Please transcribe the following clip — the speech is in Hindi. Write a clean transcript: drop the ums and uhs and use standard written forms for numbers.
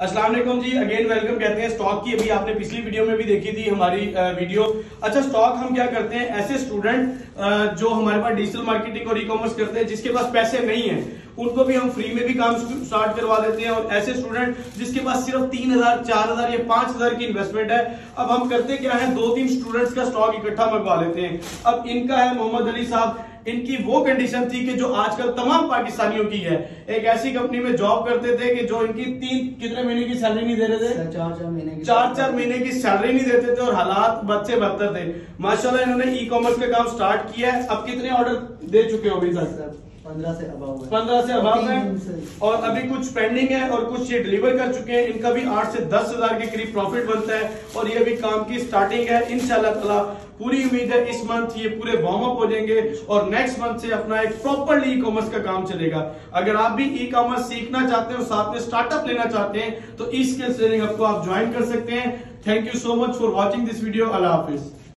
अस्सलाम वालेकुम जी, अगेन वेलकम कहते हैं स्टॉक की। अभी आपने पिछली वीडियो में भी देखी थी हमारी वीडियो। अच्छा, स्टॉक हम क्या करते हैं, ऐसे स्टूडेंट जो हमारे पास डिजिटल मार्केटिंग और ई कॉमर्स करते हैं, जिसके पास पैसे नहीं है, उनको भी हम फ्री में भी काम स्टार्ट करवा देते हैं। और ऐसे स्टूडेंट जिसके पास सिर्फ 3000, 4000 या 5000 की इन्वेस्टमेंट है, अब हम करते क्या है, 2-3 स्टूडेंट्स का स्टॉक इकट्ठा मंगवा लेते हैं। अब इनका है मोहम्मद अली साहब। इनकी वो कंडीशन थी कि जो आजकल तमाम पाकिस्तानियों की है, एक ऐसी कंपनी में जॉब करते थे कि जो इनकी कितने महीने की सैलरी नहीं दे रहे थे, 4-4 महीने की सैलरी नहीं देते थे और हालात बद से बदतर थे। माशाल्लाह इन्होंने ई कॉमर्स का काम स्टार्ट किया है। अब कितने ऑर्डर दे चुके हो अभी तक? 15 से अबाव है और अभी कुछ पेंडिंग है और कुछ ये डिलीवर कर चुके हैं। इनका भी 8 से 10 हजार के करीब प्रॉफिट बनता है और ये भी काम की स्टार्टिंग है। इंशाल्लाह ताला पूरी उम्मीद है इस मंथ ये पूरे वार्म अप हो जाएंगे और नेक्स्ट मंथ से अपना एक प्रॉपरली ई कॉमर्स का काम चलेगा। अगर आप भी ई कॉमर्स सीखना चाहते हैं और साथ में स्टार्टअप लेना चाहते हैं तो ई स्किल्स ट्रेनिंग आपको आप ज्वाइन कर सकते हैं। Thank you so much for watching this video. Allah Hafiz.